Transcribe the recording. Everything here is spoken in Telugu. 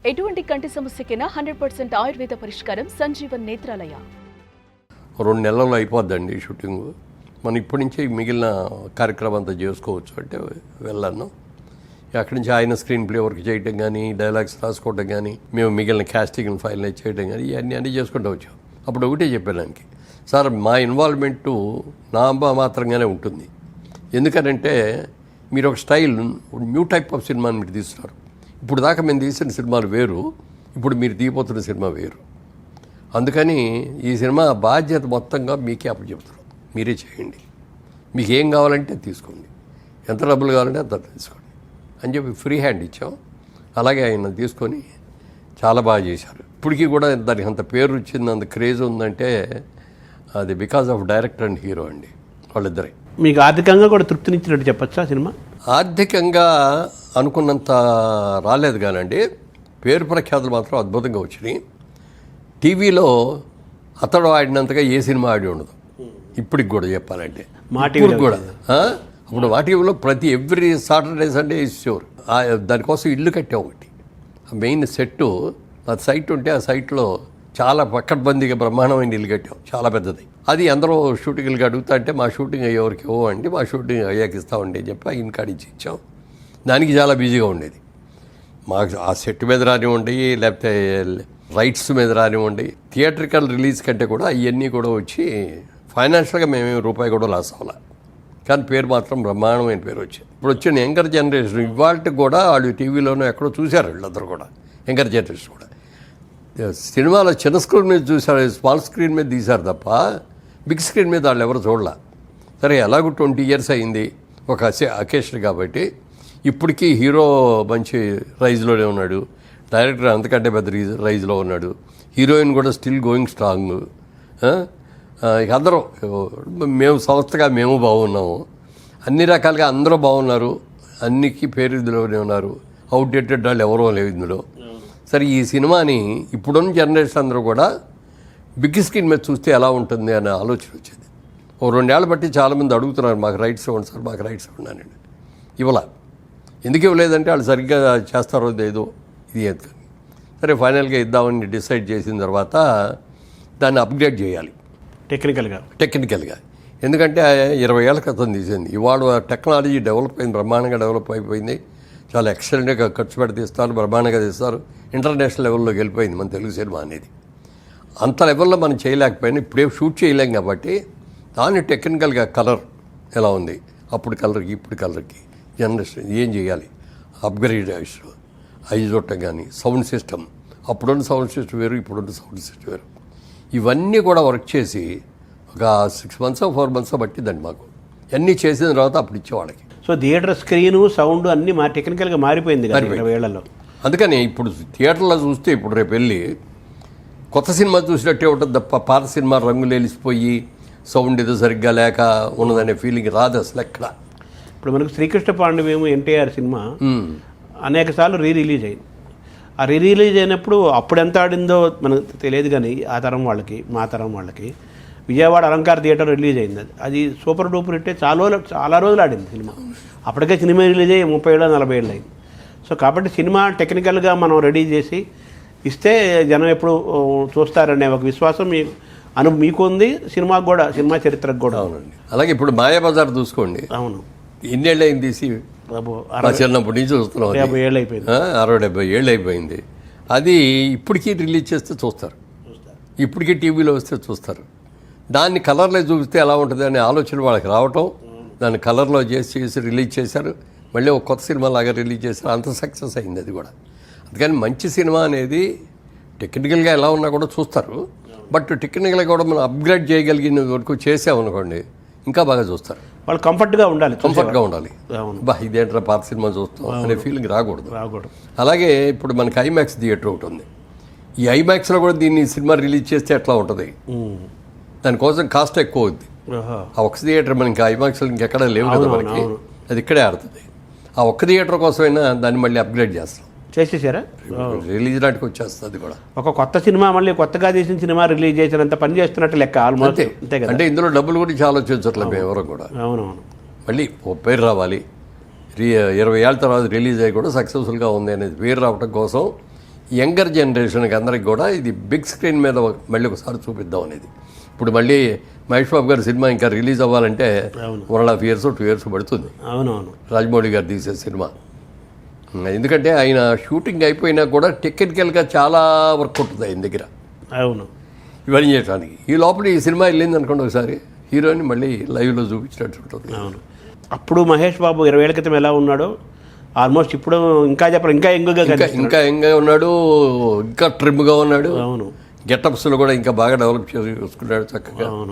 ఎటువంటి కంటి సమస్యకైనా 100% ఆయుర్వేద పరిష్కారం సంజీవన్ నేత్రాలయ. 2 నెలల్లో అయిపోద్దండి షూటింగ్. మనం ఇప్పటి నుంచే మిగిలిన కార్యక్రమం అంతా చేసుకోవచ్చు అంటే వెళ్ళాను. అక్కడి నుంచి ఆయన స్క్రీన్ ప్లే వర్క్ చేయడం కానీ, డైలాగ్స్ రాసుకోవడం కానీ, మేము మిగిలిన కాస్టింగ్ ఫైల్ చేయడం కానీ ఇవన్నీ అన్నీ చేసుకుంటూ వచ్చాం. అప్పుడు ఒకటే చెప్పాను దానికి, సార్ మా ఇన్వాల్వ్మెంటు నా మాత్రంగానే ఉంటుంది. ఎందుకనంటే మీరు ఒక స్టైల్ న్యూ టైప్ ఆఫ్ సినిమాని మీరు తీస్తున్నారు. ఇప్పుడు దాకా మేము తీసిన సినిమాలు వేరు, ఇప్పుడు మీరు తీయబోతున్న సినిమా వేరు. అందుకని ఈ సినిమా బాధ్యత మొత్తంగా మీకే అప్పచెప్తారు, మీరే చేయండి. మీకు ఏం కావాలంటే తీసుకోండి, ఎంత డబ్బులు కావాలంటే అంత తీసుకోండి అని చెప్పి ఫ్రీ హ్యాండ్ ఇచ్చాం. అలాగే ఆయన తీసుకొని చాలా బాగా చేశారు. ఇప్పటికీ కూడా దానికి అంత పేరు వచ్చింది, అంత క్రేజ్ ఉందంటే అది because of director and hero అండి, వాళ్ళిద్దరే. మీకు ఆర్థికంగా కూడా తృప్తినిచ్చినట్టు చెప్పచ్చా సినిమా? ఆర్థికంగా అనుకున్నంత రాలేదు కానండి, పేరు ప్రఖ్యాతులు మాత్రం అద్భుతంగా వచ్చినాయి. టీవీలో అతడు ఆడినంతగా ఏ సినిమా ఆడి ఉండదు ఇప్పటికి కూడా చెప్పాలంటే. ఇప్పుడు కూడా అప్పుడు మా టీవీలో ఎవ్రీ సాటర్డే సండే ఇస్ షోర్. దానికోసం ఇల్లు కట్టాం ఒకటి, మెయిన్ సెట్టు ఆ సైట్ ఉంటే ఆ సైట్లో చాలా పక్కడ్బందీగా బ్రహ్మాండమైన ఇల్లు కట్టాం, చాలా పెద్దది. అది అందరూ షూటింగ్లకి అడుగుతా అంటే మా షూటింగ్ అయ్యేవరకు ఇవ్వండి, మా షూటింగ్ అయ్యాక ఇస్తామండి అని చెప్పి ఆయన కాడిచ్చి ఇచ్చాం. దానికి చాలా బిజీగా ఉండేది. మాకు ఆ సెట్ మీద రానివ్వండి, లేకపోతే రైట్స్ మీద రానివ్వండి, థియేట్రికల్ రిలీజ్ కంటే కూడా ఇవన్నీ కూడా వచ్చి ఫైనాన్షియల్గా మేమేమి రూపాయి కూడా లాస్ అవ్వాలి. కానీ పేరు మాత్రం బ్రహ్మాండమైన పేరు వచ్చింది. ఇప్పుడు వచ్చిన యంగర్ జనరేషన్ ఇవాళకి కూడా వాళ్ళు టీవీలోనూ ఎక్కడో చూశారు, వీళ్ళందరూ కూడా యంగర్ జనరేషన్ కూడా. సినిమాలో చిన్న స్క్రీన్ మీద చూశారు, స్మాల్ స్క్రీన్ మీద తీశారు తప్ప బిగ్ స్క్రీన్ మీద వాళ్ళు ఎవరు చూడలే. సరే ఎలాగో 20 years అయింది ఒక అకేషన్ కాబట్టి. ఇప్పటికీ హీరో మంచి రైజ్లోనే ఉన్నాడు, డైరెక్టర్ అంతకంటే పెద్ద రైజ్లో ఉన్నాడు, హీరోయిన్ కూడా స్టిల్ గోయింగ్ స్ట్రాంగ్. ఇక అందరూ మేము సంస్థగా మేము బాగున్నాము, అన్ని రకాలుగా అందరూ బాగున్నారు, అన్నికి పేరు ఇందులోనే ఉన్నారు. అవుట్డేటెడ్ వాళ్ళు ఎవరో లేవు ఇందులో. సరే ఈ సినిమాని ఇప్పుడున్న జనరేషన్ అందరూ కూడా బిగ్ స్క్రీన్ మీద చూస్తే ఎలా ఉంటుంది అనే ఆలోచన వచ్చింది. 2 ఏళ్ళ బట్టి చాలామంది అడుగుతున్నారు, మాకు రైట్స్ ఇవ్వండి సార్, మాకు రైట్స్ ఇవ్వండి. ఇవ్వాల. ఎందుకు ఇవ్వలేదంటే వాళ్ళు సరిగ్గా చేస్తారో లేదో ఇది. సరే ఫైనల్గా ఇద్దామని డిసైడ్ చేసిన తర్వాత దాన్ని అప్గ్రేడ్ చేయాలి టెక్నికల్గా. ఎందుకంటే 20 ఏళ్ళ క్రితం తీసింది. ఇవాళ టెక్నాలజీ డెవలప్ అయింది, బ్రహ్మాండంగా డెవలప్ అయిపోయింది. చాలా ఎక్సలెంట్గా ఖర్చు పెట్టి తీస్తారు, బ్రహ్మాండంగా తీస్తారు. ఇంటర్నేషనల్ లెవెల్లోకి వెళ్ళిపోయింది మన తెలుగు సినిమా అనేది. అంత లెవెల్లో మనం చేయలేకపోయినా ఇప్పుడే షూట్ చేయలేం కాబట్టి దాన్ని టెక్నికల్గా కలర్ ఎలా ఉంది, అప్పుడు కలర్కి ఇప్పుడు కలర్కి జనరేషన్ ఏం చేయాలి, అప్గ్రేడ్ ఐ చూడటం కానీ, సౌండ్ సిస్టమ్, అప్పుడున్న సౌండ్ సిస్టమ్ వేరు, ఇప్పుడున్న సౌండ్ సిస్టమ్ వేరు. ఇవన్నీ కూడా వర్క్ చేసి ఒక 6 months 4 months పట్టిందండి మాకు. అన్నీ చేసిన తర్వాత అప్పుడు ఇచ్చేవాళ్ళకి. సో థియేటర్ స్క్రీను సౌండ్ అన్నీ టెక్నికల్గా మారిపోయింది కదా 20 ఏళ్లలో. అందుకని ఇప్పుడు థియేటర్లో చూస్తే ఇప్పుడు రేపు వెళ్ళి కొత్త సినిమా చూసినట్టే ఉంటుంది తప్ప పాత సినిమా రంగులు వెలిసిపోయి సౌండ్ ఏదో సరిగ్గా లేక ఉన్నదనే ఫీలింగ్ రాదు అసలు ఎక్కడ. ఇప్పుడు మనకు శ్రీకృష్ణ పాండవ్యము ఎన్టీఆర్ సినిమా అనేక సార్లు రిలీజ్ అయింది. ఆ రిలీజ్ అయినప్పుడు అప్పుడు ఎంత ఆడిందో మనకు తెలియదు, కానీ ఆ తరం వాళ్ళకి మా తరం వాళ్ళకి విజయవాడ అలంకార థియేటర్ రిలీజ్ అయింది. అది సూపర్ డూపర్ హిట్, చాలా రోజులు ఆడింది సినిమా. అప్పటికే సినిమా రిలీజ్ అయ్యి 30 ఏళ్ళు 40 ఏళ్ళు అయింది. సో కాబట్టి సినిమా టెక్నికల్గా మనం రెడీ చేసి ఇస్తే జనం ఎప్పుడు చూస్తారనే ఒక విశ్వాసం మీకు ఉంది, సినిమాకు కూడా, సినిమా చరిత్రకు కూడా. అవునండి. అలాగే ఇప్పుడు మాయాబజార్ చూసుకోండి, అవును ఎన్నేళ్ళు అయింది తీసి, చిన్నప్పటి నుంచి చూస్తున్నాం, 50 ఏళ్ళు అయిపోయింది, 60-70 ఏళ్ళు అయిపోయింది. అది ఇప్పటికీ రిలీజ్ చేస్తే చూస్తారు, ఇప్పటికీ టీవీలో వస్తే చూస్తారు. దాన్ని కలర్లో చూపిస్తే ఎలా ఉంటుంది అనే ఆలోచన వాళ్ళకి రావటం, దాన్ని కలర్లో చేసి రిలీజ్ చేశారు. మళ్ళీ ఒక కొత్త సినిమా లాగా రిలీజ్ చేశారు, అంత సక్సెస్ అయింది అది కూడా. అందుకని మంచి సినిమా అనేది టెక్నికల్గా ఎలా ఉన్నా కూడా చూస్తారు, బట్ టెక్నికల్గా కూడా మనం అప్గ్రేడ్ చేయగలిగిన వరకు చేసామనుకోండి ఇంకా బాగా చూస్తారు. వాళ్ళు కంఫర్ట్గా ఉండాలి, ఇదేంట్రా పాత సినిమా చూస్తాం అనే ఫీలింగ్ రాకూడదు. అలాగే ఇప్పుడు మనకి ఐమాక్స్ థియేటర్ ఒకటి ఉంది. ఈ ఐమాక్స్లో కూడా దీన్ని సినిమా రిలీజ్ చేస్తే ఎట్లా ఉంటుంది, దానికోసం కాస్ట్ ఎక్కువ అవుద్ది. ఆ ఒక్క థియేటర్ మనకి ఐమాక్స్లో ఇంకెక్కడ లేవు కదా మనకి, అది ఇక్కడే ఆడుతుంది. ఆ ఒక్క థియేటర్ కోసమైనా దాన్ని మళ్ళీ అప్గ్రేడ్ చేసేసారా, రిలీజ్ నాటికి వచ్చేస్తుంది కూడా. ఒక కొత్త సినిమా మళ్ళీ కొత్తగా తీసిన సినిమా రిలీజ్ చేసినంత పని చేస్తున్నట్టు లెక్క ఆల్మోస్ట్. అంటే ఇందులో డబ్బులు గురించి ఆలోచించట్లేదు మేము ఎవరు కూడా. అవునవును, మళ్ళీ ఓ పేరు రావాలి, 20 ఏళ్ళ తర్వాత రిలీజ్ అయ్యి కూడా సక్సెస్ఫుల్గా ఉంది అనేది పేరు రావడం కోసం యంగర్ జనరేషన్కి అందరికి కూడా ఇది బిగ్ స్క్రీన్ మీద మళ్ళీ ఒకసారి చూపిద్దాం అనేది. ఇప్పుడు మళ్ళీ మహేష్ బాబు గారి సినిమా ఇంకా రిలీజ్ అవ్వాలంటే 1.5 years 2 years పడుతుంది. అవునవును. రాజమౌళి గారు తీసే సినిమా. ఎందుకంటే ఆయన షూటింగ్ అయిపోయినా కూడా టెక్నికల్గా చాలా వర్క్ ఉంటుంది ఆయన దగ్గర. అవును. ఇవన్నీ చేయడానికి ఈ లోపల ఈ సినిమా వెళ్ళింది అనుకోండి ఒకసారి హీరోని మళ్ళీ లైవ్లో చూపించినట్టు ఉంటుంది. అవును. అప్పుడు మహేష్ బాబు 20 ఏళ్ల క్రితం ఎలా ఉన్నాడో ఆల్మోస్ట్ ఇప్పుడు ఇంకా చెప్పాలి ఇంకా ఇంకా యంగ్గా ఉన్నాడు, ఇంకా ట్రిమ్గా ఉన్నాడు. అవును. గెటప్స్లో కూడా ఇంకా బాగా డెవలప్ చేసుకున్నాడు చక్కగా. అవును.